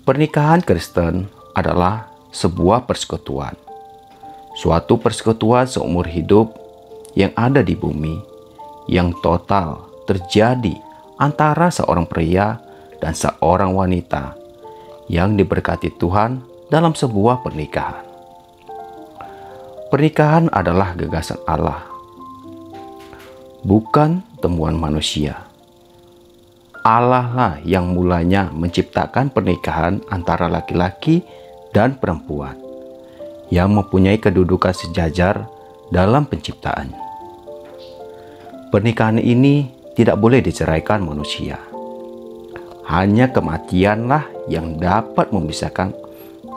Pernikahan Kristen adalah sebuah persekutuan, suatu persekutuan seumur hidup yang ada di bumi, yang total terjadi antara seorang pria dan seorang wanita yang diberkati Tuhan dalam sebuah pernikahan. Pernikahan adalah gagasan Allah, bukan temuan manusia. Allah lah yang mulanya menciptakan pernikahan antara laki-laki dan perempuan yang mempunyai kedudukan sejajar dalam penciptaan. Pernikahan ini tidak boleh diceraikan manusia. Hanya kematianlah yang dapat memisahkan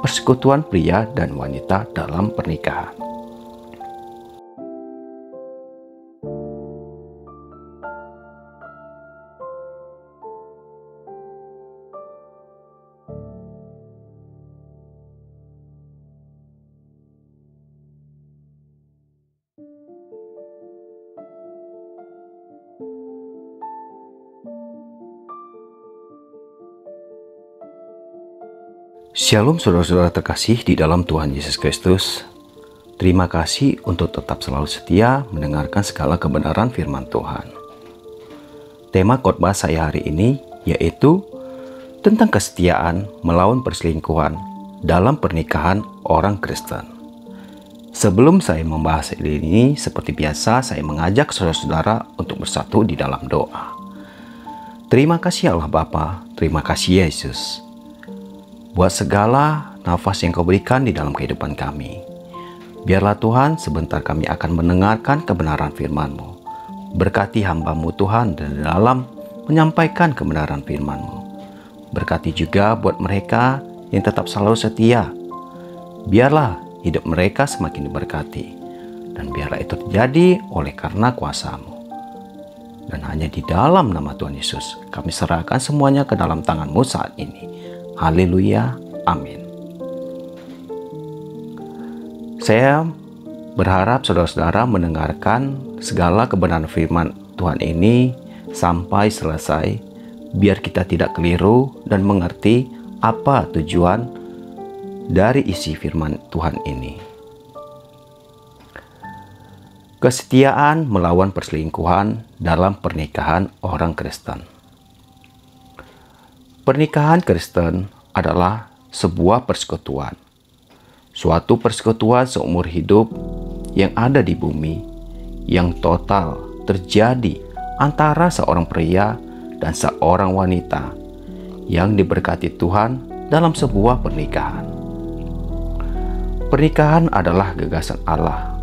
persekutuan pria dan wanita dalam pernikahan. Shalom saudara-saudara terkasih di dalam Tuhan Yesus Kristus. Terima kasih untuk tetap selalu setia mendengarkan segala kebenaran firman Tuhan. Tema khotbah saya hari ini yaitu tentang kesetiaan melawan perselingkuhan dalam pernikahan orang Kristen. Sebelum saya membahas ini, seperti biasa saya mengajak saudara-saudara untuk bersatu di dalam doa. Terima kasih Allah Bapa, terima kasih Yesus, buat segala nafas yang Kau berikan di dalam kehidupan kami. Biarlah Tuhan, sebentar kami akan mendengarkan kebenaran firman-Mu. Berkati hamba-Mu Tuhan dalam menyampaikan kebenaran firman-Mu. Berkati juga buat mereka yang tetap selalu setia. Biarlah hidup mereka semakin diberkati. Dan biarlah itu terjadi oleh karena kuasa-Mu. Dan hanya di dalam nama Tuhan Yesus, kami serahkan semuanya ke dalam tangan-Mu saat ini. Haleluya, amin. Saya berharap saudara-saudara mendengarkan segala kebenaran firman Tuhan ini sampai selesai, biar kita tidak keliru dan mengerti apa tujuan dari isi firman Tuhan ini. Kesetiaan melawan perselingkuhan dalam pernikahan orang Kristen. Pernikahan Kristen adalah sebuah persekutuan, suatu persekutuan seumur hidup yang ada di bumi, yang total terjadi antara seorang pria dan seorang wanita yang diberkati Tuhan dalam sebuah pernikahan. Pernikahan adalah gagasan Allah,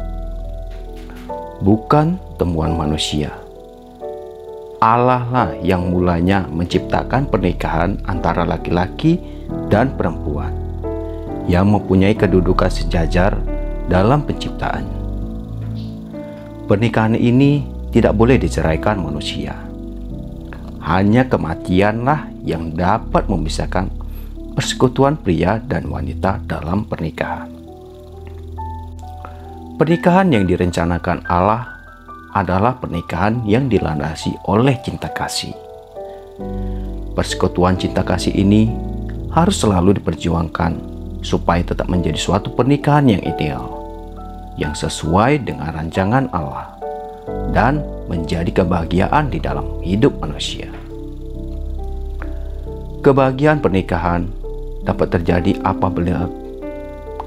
bukan temuan manusia. Allah lah yang mulanya menciptakan pernikahan antara laki-laki dan perempuan yang mempunyai kedudukan sejajar dalam penciptaan. Pernikahan ini tidak boleh diceraikan manusia. Hanya kematianlah yang dapat memisahkan persekutuan pria dan wanita dalam pernikahan. Pernikahan yang direncanakan Allah adalah pernikahan yang dilandasi oleh cinta kasih. Persekutuan cinta kasih ini harus selalu diperjuangkan supaya tetap menjadi suatu pernikahan yang ideal, yang sesuai dengan rancangan Allah, dan menjadi kebahagiaan di dalam hidup manusia. Kebahagiaan pernikahan dapat terjadi apabila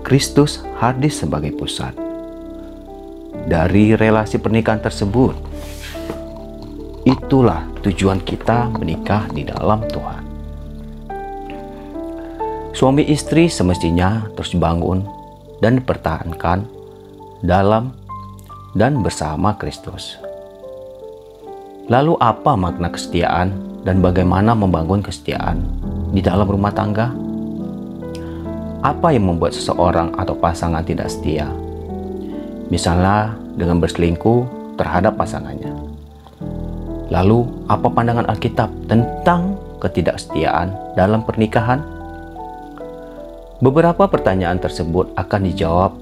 Kristus hadir sebagai pusat dari relasi pernikahan tersebut. Itulah tujuan kita menikah di dalam Tuhan. Suami istri semestinya terus bangun dan dipertahankan dalam dan bersama Kristus. Lalu apa makna kesetiaan dan bagaimana membangun kesetiaan di dalam rumah tangga? Apa yang membuat seseorang atau pasangan tidak setia? Misalnya dengan berselingkuh terhadap pasangannya. Lalu apa pandangan Alkitab tentang ketidaksetiaan dalam pernikahan? Beberapa pertanyaan tersebut akan dijawab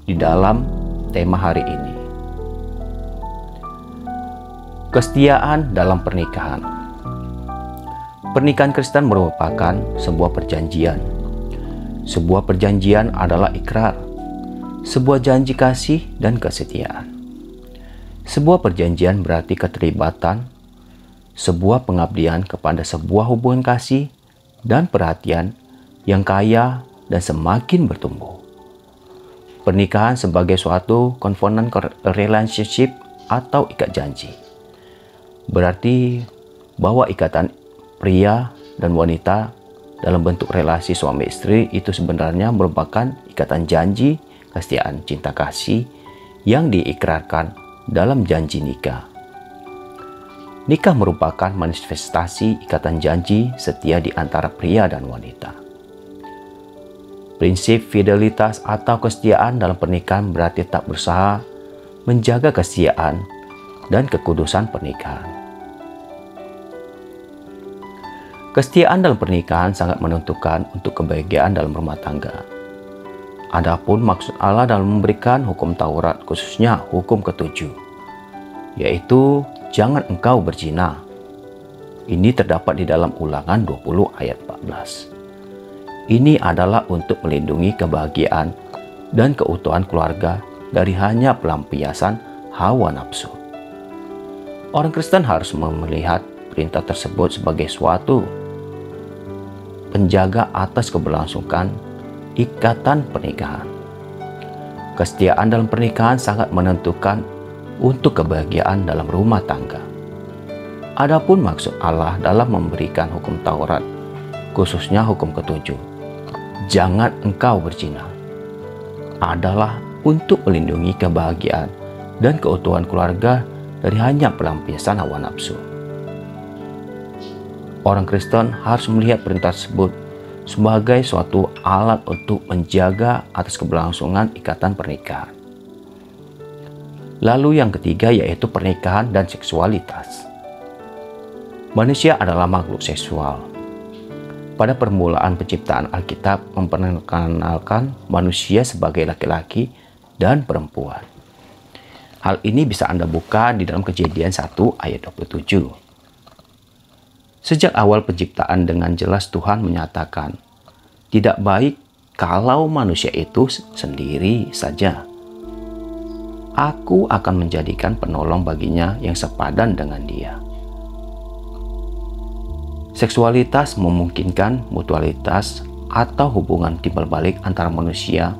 di dalam tema hari ini. Kesetiaan dalam pernikahan. Pernikahan Kristen merupakan sebuah perjanjian. Sebuah perjanjian adalah ikrar, sebuah janji kasih dan kesetiaan. Sebuah perjanjian berarti keterlibatan, sebuah pengabdian kepada sebuah hubungan kasih dan perhatian yang kaya dan semakin bertumbuh. Pernikahan sebagai suatu covenant relationship atau ikat janji. Berarti bahwa ikatan pria dan wanita dalam bentuk relasi suami istri itu sebenarnya merupakan ikatan janji kesetiaan cinta kasih yang diikrarkan dalam janji nikah. Nikah merupakan manifestasi ikatan janji setia di antara pria dan wanita. Prinsip fidelitas atau kesetiaan dalam pernikahan berarti tak berusaha menjaga kesetiaan dan kekudusan pernikahan. Kesetiaan dalam pernikahan sangat menentukan untuk kebahagiaan dalam rumah tangga. Adapun maksud Allah dalam memberikan hukum Taurat, khususnya hukum ketujuh, yaitu jangan engkau berzina. Ini terdapat di dalam Ulangan 20 ayat 14. Ini adalah untuk melindungi kebahagiaan dan keutuhan keluarga dari hanya pelampiasan hawa nafsu. Orang Kristen harus melihat perintah tersebut sebagai suatu penjaga atas keberlangsungan ikatan pernikahan. Kesetiaan dalam pernikahan sangat menentukan untuk kebahagiaan dalam rumah tangga. Adapun maksud Allah dalam memberikan hukum Taurat, khususnya hukum ketujuh, jangan engkau berzina, adalah untuk melindungi kebahagiaan dan keutuhan keluarga dari hanya pelampiasan hawa nafsu. Orang Kristen harus melihat perintah tersebut sebagai suatu alat untuk menjaga atas keberlangsungan ikatan pernikahan. Lalu yang ketiga yaitu pernikahan dan seksualitas. Manusia adalah makhluk seksual. Pada permulaan penciptaan Alkitab memperkenalkan manusia sebagai laki-laki dan perempuan. Hal ini bisa Anda buka di dalam Kejadian 1 ayat 27. Sejak awal penciptaan dengan jelas Tuhan menyatakan, tidak baik kalau manusia itu sendiri saja. Aku akan menjadikan penolong baginya yang sepadan dengan dia. Seksualitas memungkinkan mutualitas atau hubungan timbal balik antara manusia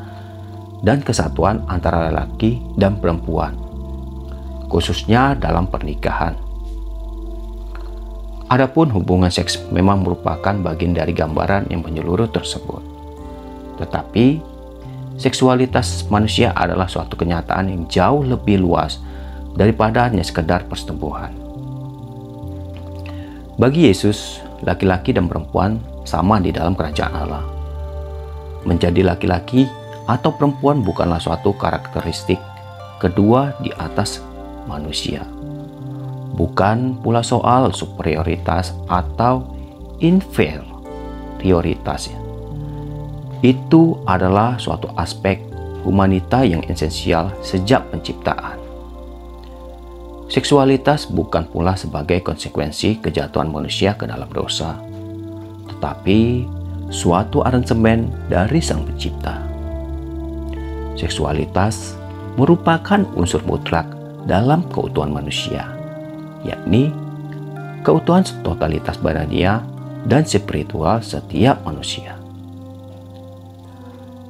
dan kesatuan antara lelaki dan perempuan, khususnya dalam pernikahan. Adapun hubungan seks memang merupakan bagian dari gambaran yang menyeluruh tersebut. Tetapi, seksualitas manusia adalah suatu kenyataan yang jauh lebih luas daripada hanya sekedar persetubuhan. Bagi Yesus, laki-laki dan perempuan sama di dalam kerajaan Allah. Menjadi laki-laki atau perempuan bukanlah suatu karakteristik kedua di atas manusia. Bukan pula soal superioritas atau inferioritas. Itu adalah suatu aspek humanita yang esensial sejak penciptaan. Seksualitas bukan pula sebagai konsekuensi kejatuhan manusia ke dalam dosa, tetapi suatu aransemen dari Sang Pencipta. Seksualitas merupakan unsur mutlak dalam keutuhan manusia, yakni keutuhan totalitas badania dan spiritual setiap manusia.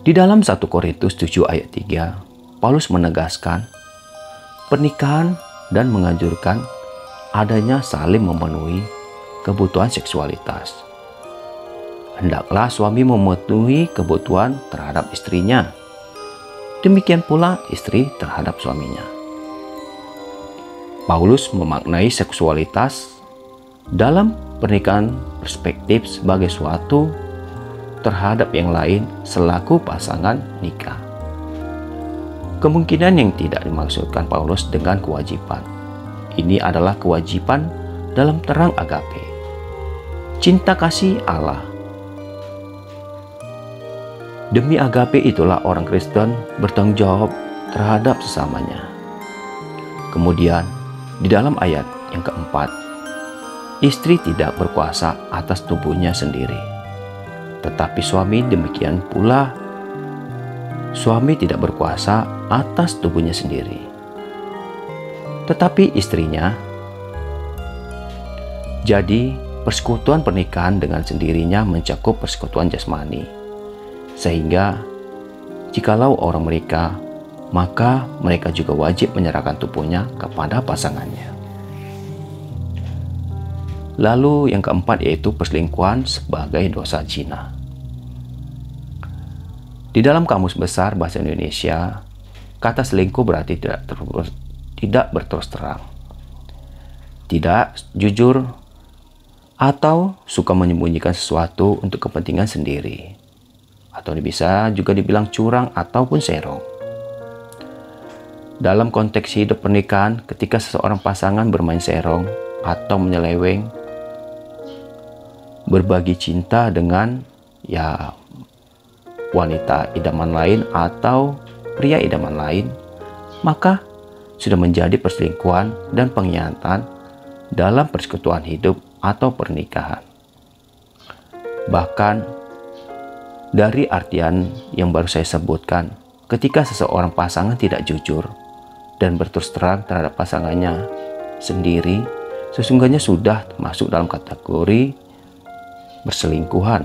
Di dalam 1 Korintus 7 ayat 3, Paulus menegaskan pernikahan dan menganjurkan adanya saling memenuhi kebutuhan seksualitas. Hendaklah suami memenuhi kebutuhan terhadap istrinya, demikian pula istri terhadap suaminya. Paulus memaknai seksualitas dalam pernikahan perspektif sebagai suatu terhadap yang lain selaku pasangan nikah. Kemungkinan yang tidak dimaksudkan Paulus dengan kewajiban. Ini adalah kewajiban dalam terang agape, cinta kasih Allah. Demi agape itulah orang Kristen bertanggung jawab terhadap sesamanya. Kemudian, di dalam ayat yang keempat, Istri tidak berkuasa atas tubuhnya sendiri, tetapi suami demikian pula. Suami tidak berkuasa atas tubuhnya sendiri, tetapi istrinya. Jadi, persekutuan pernikahan dengan sendirinya mencakup persekutuan jasmani, sehingga jikalau orang menikah, maka mereka juga wajib menyerahkan tubuhnya kepada pasangannya. Lalu yang keempat yaitu perselingkuhan sebagai dosa zina. Di dalam Kamus Besar Bahasa Indonesia, kata selingkuh berarti tidak berterus terang, tidak jujur, atau suka menyembunyikan sesuatu untuk kepentingan sendiri, atau bisa juga dibilang curang ataupun serong. Dalam konteks hidup pernikahan, ketika seseorang pasangan bermain serong atau menyeleweng, berbagi cinta dengan wanita idaman lain atau pria idaman lain, maka sudah menjadi perselingkuhan dan pengkhianatan dalam persekutuan hidup atau pernikahan. Bahkan dari artian yang baru saya sebutkan, ketika seseorang pasangan tidak jujur dan berterus terang terhadap pasangannya sendiri, sesungguhnya sudah masuk dalam kategori perselingkuhan.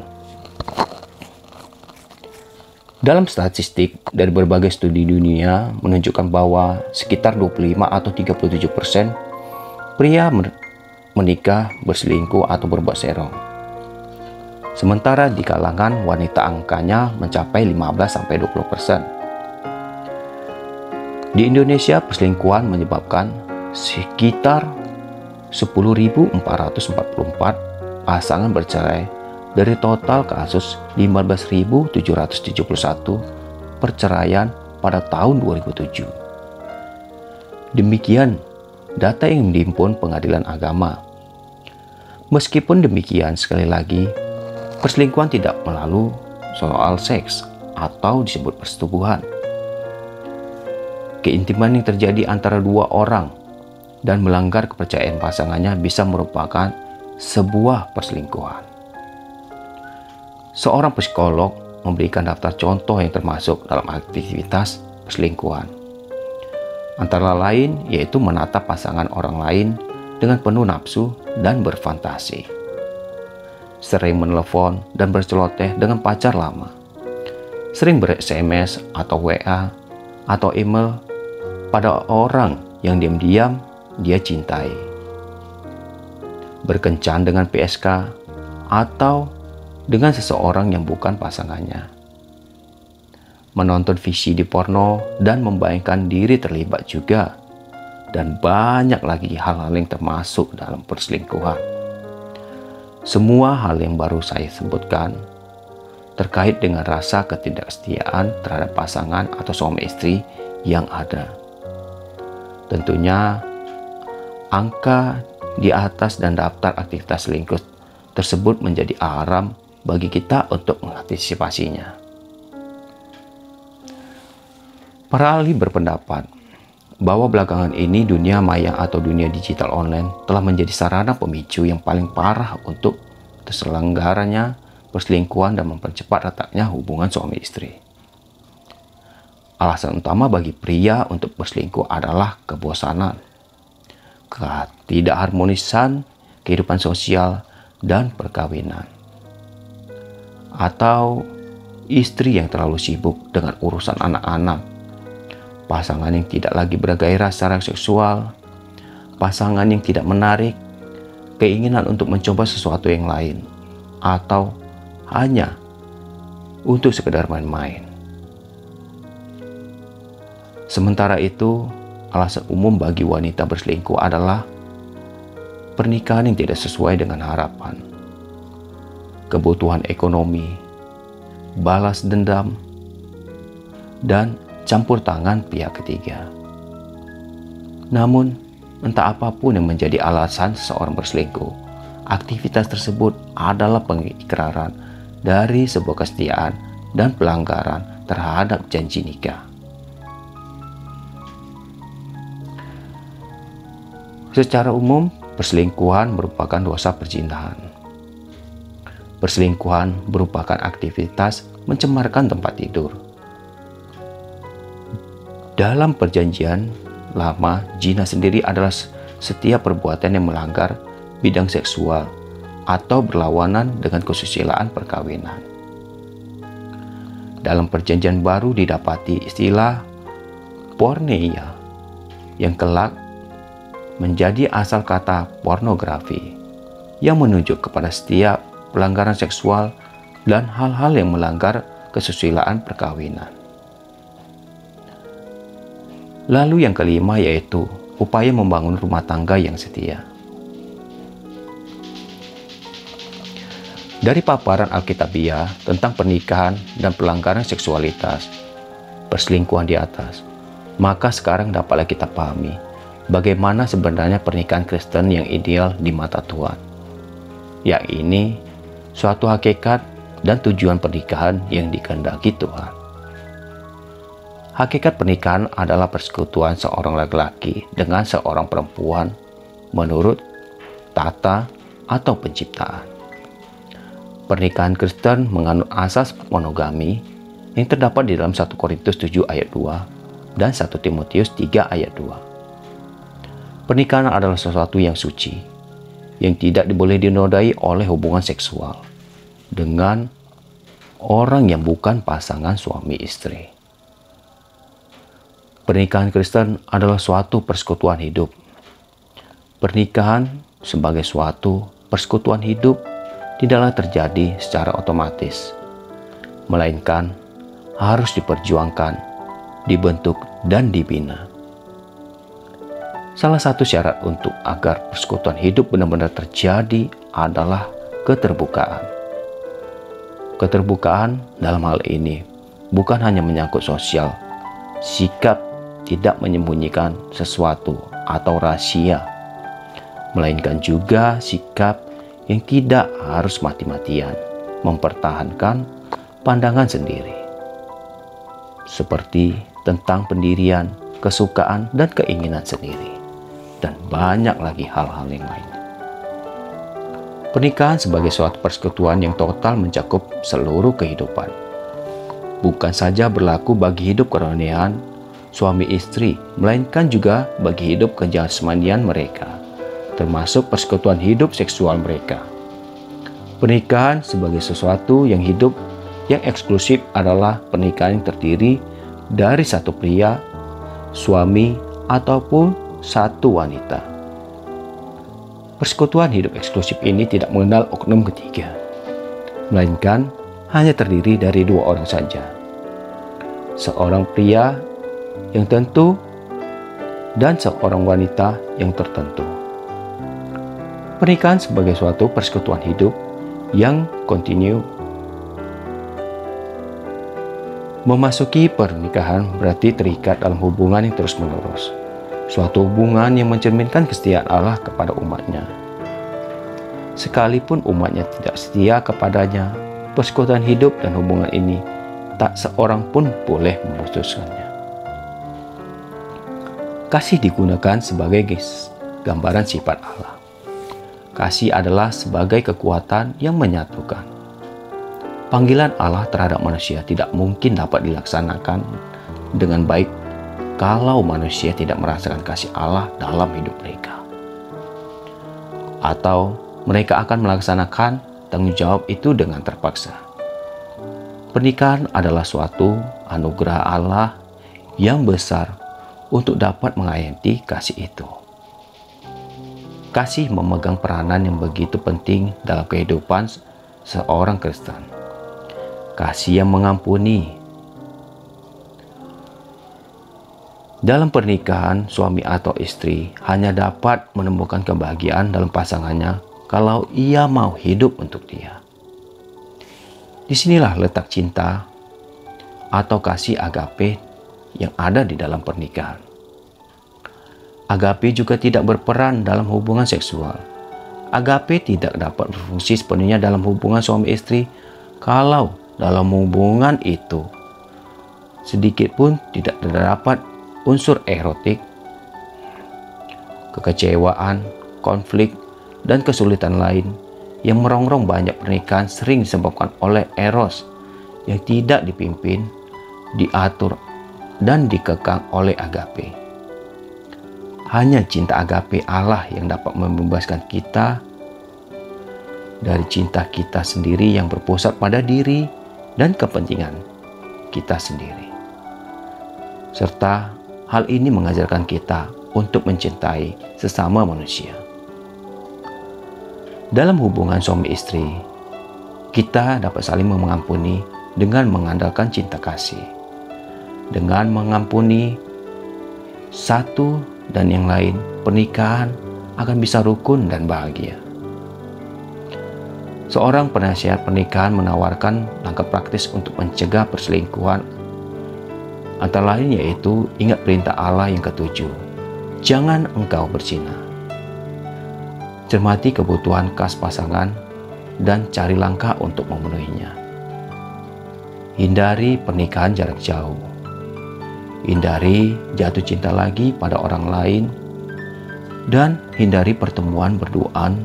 Dalam statistik dari berbagai studi dunia menunjukkan bahwa sekitar 25 atau 37% pria menikah berselingkuh atau berbuat serong. Sementara di kalangan wanita angkanya mencapai 15-20%. Di Indonesia perselingkuhan menyebabkan sekitar 10.444 pasangan bercerai dari total kasus 15.771 perceraian pada tahun 2007. Demikian data yang dihimpun Pengadilan Agama. Meskipun demikian, sekali lagi, perselingkuhan tidak melulu soal seks atau disebut persetubuhan. Keintiman yang terjadi antara dua orang dan melanggar kepercayaan pasangannya bisa merupakan sebuah perselingkuhan. Seorang psikolog memberikan daftar contoh yang termasuk dalam aktivitas perselingkuhan. Antara lain yaitu menatap pasangan orang lain dengan penuh nafsu dan berfantasi. Sering menelepon dan berceloteh dengan pacar lama. Sering ber-SMS atau WA atau email pada orang yang diam-diam dia cintai. Berkencan dengan PSK atau dengan seseorang yang bukan pasangannya. Menonton VCD porno dan membayangkan diri terlibat juga. Dan banyak lagi hal-hal yang termasuk dalam perselingkuhan. Semua hal yang baru saya sebutkan terkait dengan rasa ketidaksetiaan terhadap pasangan atau suami istri yang ada. Tentunya angka di atas dan daftar aktivitas selingkuh tersebut menjadi alarm bagi kita untuk mengantisipasinya. Para ahli berpendapat bahwa belakangan ini dunia maya atau dunia digital online telah menjadi sarana pemicu yang paling parah untuk terselenggaranya perselingkuhan dan mempercepat retaknya hubungan suami istri. Alasan utama bagi pria untuk berselingkuh adalah kebosanan, ketidakharmonisan kehidupan sosial dan perkawinan, atau istri yang terlalu sibuk dengan urusan anak-anak, pasangan yang tidak lagi bergairah secara seksual, pasangan yang tidak menarik, keinginan untuk mencoba sesuatu yang lain, atau hanya untuk sekedar main-main. Sementara itu, alasan umum bagi wanita berselingkuh adalah pernikahan yang tidak sesuai dengan harapan, kebutuhan ekonomi, balas dendam, dan campur tangan pihak ketiga. Namun, entah apapun yang menjadi alasan seseorang berselingkuh, aktivitas tersebut adalah pengikraran dari sebuah kesetiaan dan pelanggaran terhadap janji nikah. Secara umum, Perselingkuhan merupakan dosa perzinahan. Perselingkuhan merupakan aktivitas mencemarkan tempat tidur. Dalam perjanjian lama, zina sendiri adalah setiap perbuatan yang melanggar bidang seksual atau berlawanan dengan kesusilaan perkawinan. Dalam perjanjian baru didapati istilah porneia yang kelak menjadi asal kata pornografi yang menunjuk kepada setiap pelanggaran seksual dan hal-hal yang melanggar kesusilaan perkawinan. Lalu yang kelima yaitu upaya membangun rumah tangga yang setia. Dari paparan Alkitabiah tentang pernikahan dan pelanggaran seksualitas, perselingkuhan di atas, maka sekarang dapatlah kita pahami bagaimana sebenarnya pernikahan Kristen yang ideal di mata Tuhan. Yang ini suatu hakikat dan tujuan pernikahan yang dikehendaki Tuhan. Hakikat pernikahan adalah persekutuan seorang laki-laki dengan seorang perempuan menurut tata atau penciptaan. Pernikahan Kristen menganut asas monogami yang terdapat di dalam 1 Korintus 7 ayat 2 dan 1 Timotius 3 ayat 2. Pernikahan adalah sesuatu yang suci, yang tidak boleh dinodai oleh hubungan seksual dengan orang yang bukan pasangan suami istri. Pernikahan Kristen adalah suatu persekutuan hidup. Pernikahan sebagai suatu persekutuan hidup tidaklah terjadi secara otomatis, melainkan harus diperjuangkan, dibentuk, dan dibina. Salah satu syarat untuk agar persekutuan hidup benar-benar terjadi adalah keterbukaan. Keterbukaan dalam hal ini bukan hanya menyangkut sosial, sikap tidak menyembunyikan sesuatu atau rahasia, melainkan juga sikap yang tidak harus mati-matian mempertahankan pandangan sendiri, seperti tentang pendirian, kesukaan, dan keinginan sendiri. Dan banyak lagi hal-hal yang lain. Pernikahan sebagai suatu persekutuan yang total mencakup seluruh kehidupan. Bukan saja berlaku bagi hidup kerohanian suami istri, melainkan juga bagi hidup kejasmanian mereka, termasuk persekutuan hidup seksual mereka. Pernikahan sebagai sesuatu yang hidup yang eksklusif adalah pernikahan yang terdiri dari satu pria, suami, ataupun satu wanita. Persekutuan hidup eksklusif ini tidak mengenal oknum ketiga, melainkan hanya terdiri dari dua orang saja. Seorang pria yang tentu dan seorang wanita yang tertentu. Pernikahan sebagai suatu persekutuan hidup yang kontinu. Memasuki pernikahan berarti terikat dalam hubungan yang terus-menerus. Suatu hubungan yang mencerminkan kesetiaan Allah kepada umatnya. Sekalipun umatnya tidak setia kepadanya, persekutuan hidup dan hubungan ini tak seorang pun boleh memutuskannya. Kasih digunakan sebagai gambaran sifat Allah. Kasih adalah sebagai kekuatan yang menyatukan. Panggilan Allah terhadap manusia tidak mungkin dapat dilaksanakan dengan baik kalau manusia tidak merasakan kasih Allah dalam hidup mereka. Atau mereka akan melaksanakan tanggung jawab itu dengan terpaksa. Pernikahan adalah suatu anugerah Allah yang besar untuk dapat mengayahi kasih itu. Kasih memegang peranan yang begitu penting dalam kehidupan seorang Kristen. Kasih yang mengampuni. Dalam pernikahan, suami atau istri hanya dapat menemukan kebahagiaan dalam pasangannya kalau ia mau hidup untuk dia. Disinilah letak cinta atau kasih agape yang ada di dalam pernikahan. Agape juga tidak berperan dalam hubungan seksual. Agape tidak dapat berfungsi sepenuhnya dalam hubungan suami istri kalau dalam hubungan itu sedikit pun tidak terdapat unsur erotik, kekecewaan, konflik, dan kesulitan lain yang merongrong banyak pernikahan sering disebabkan oleh eros yang tidak dipimpin, diatur, dan dikekang oleh agape. Hanya cinta agape Allah yang dapat membebaskan kita dari cinta kita sendiri yang berpusat pada diri dan kepentingan kita sendiri. Serta hal ini mengajarkan kita untuk mencintai sesama manusia. Dalam hubungan suami istri, kita dapat saling mengampuni dengan mengandalkan cinta kasih. Dengan mengampuni satu dan yang lain, pernikahan akan bisa rukun dan bahagia. Seorang penasihat pernikahan menawarkan langkah praktis untuk mencegah perselingkuhan. Antara lain yaitu ingat perintah Allah yang ketujuh, jangan engkau berzina. Cermati kebutuhan khas pasangan dan cari langkah untuk memenuhinya. Hindari pernikahan jarak jauh. Hindari jatuh cinta lagi pada orang lain, dan hindari pertemuan berduaan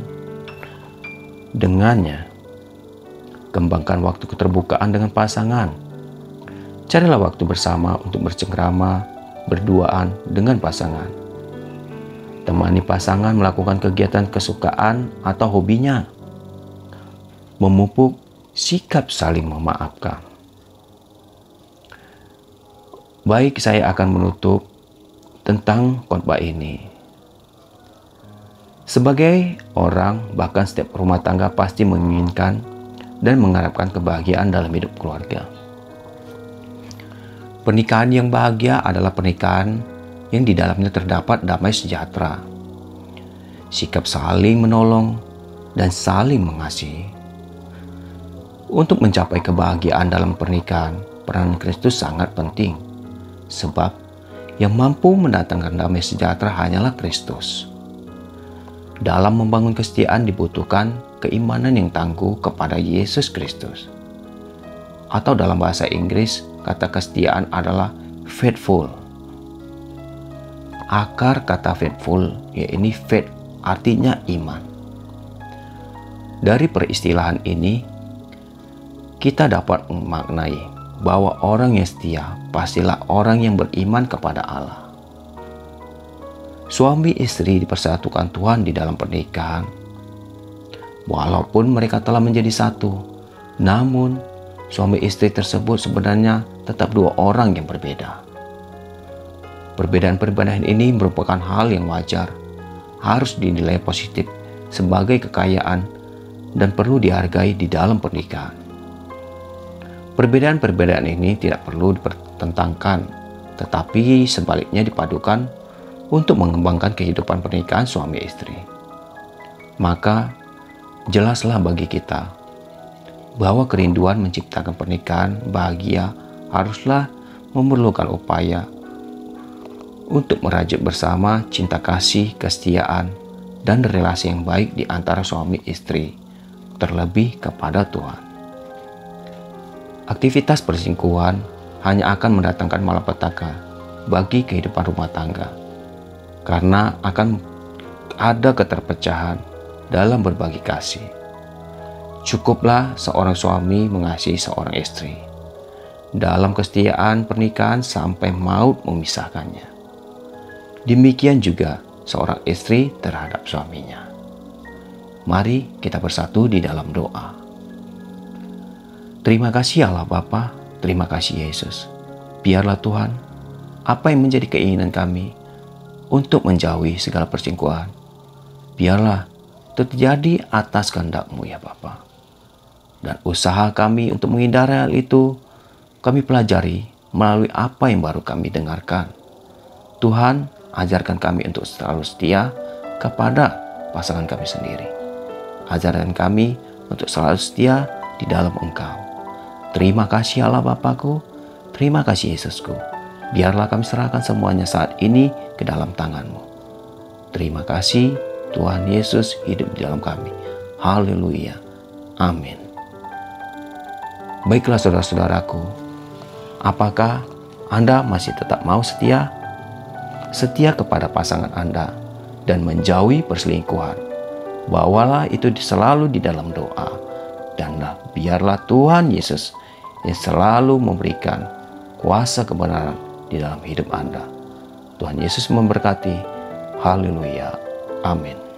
dengannya. Kembangkan waktu keterbukaan dengan pasangan. Carilah waktu bersama untuk bercengkrama, berduaan dengan pasangan. Temani pasangan melakukan kegiatan kesukaan atau hobinya. Memupuk sikap saling memaafkan. Baik, saya akan menutup tentang khotbah ini. Sebagai orang, bahkan setiap rumah tangga pasti menginginkan dan mengharapkan kebahagiaan dalam hidup keluarga. Pernikahan yang bahagia adalah pernikahan yang di dalamnya terdapat damai sejahtera, sikap saling menolong, dan saling mengasihi. Untuk mencapai kebahagiaan dalam pernikahan, peran Kristus sangat penting, sebab yang mampu mendatangkan damai sejahtera hanyalah Kristus. Dalam membangun kesetiaan dibutuhkan keimanan yang tangguh kepada Yesus Kristus. Atau dalam bahasa Inggris, kata kesetiaan adalah faithful. Akar kata faithful, yaitu faith, artinya iman. Dari peristilahan ini, kita dapat memaknai bahwa orang yang setia pastilah orang yang beriman kepada Allah. Suami istri dipersatukan Tuhan di dalam pernikahan. Walaupun mereka telah menjadi satu, namun suami istri tersebut sebenarnya tetap dua orang yang berbeda. Perbedaan-perbedaan ini merupakan hal yang wajar, harus dinilai positif sebagai kekayaan dan perlu dihargai di dalam pernikahan. Perbedaan-perbedaan ini tidak perlu dipertentangkan, tetapi sebaliknya dipadukan untuk mengembangkan kehidupan pernikahan suami istri. Maka jelaslah bagi kita bahwa kerinduan menciptakan pernikahan bahagia haruslah memerlukan upaya untuk merajut bersama cinta kasih, kesetiaan, dan relasi yang baik di antara suami istri, terlebih kepada Tuhan. Aktivitas perselingkuhan hanya akan mendatangkan malapetaka bagi kehidupan rumah tangga, karena akan ada keterpecahan dalam berbagi kasih. Cukuplah seorang suami mengasihi seorang istri dalam kesetiaan pernikahan sampai maut memisahkannya. Demikian juga seorang istri terhadap suaminya. Mari kita bersatu di dalam doa. Terima kasih Allah Bapa, terima kasih Yesus. Biarlah Tuhan, apa yang menjadi keinginan kami untuk menjauhi segala perselingkuhan, biarlah terjadi atas kehendak-Mu ya Bapa. Dan usaha kami untuk menghindari hal itu, kami pelajari melalui apa yang baru kami dengarkan. Tuhan, ajarkan kami untuk selalu setia kepada pasangan kami sendiri. Ajarkan kami untuk selalu setia di dalam Engkau. Terima kasih Allah Bapakku, terima kasih Yesusku. Biarlah kami serahkan semuanya saat ini ke dalam tangan-Mu. Terima kasih Tuhan Yesus hidup di dalam kami. Haleluya. Amin. Baiklah saudara-saudaraku, apakah Anda masih tetap mau setia? Setia kepada pasangan Anda dan menjauhi perselingkuhan. Bawalah itu selalu di dalam doa, dan biarlah Tuhan Yesus yang selalu memberikan kuasa kebenaran di dalam hidup Anda. Tuhan Yesus memberkati. Haleluya. Amin.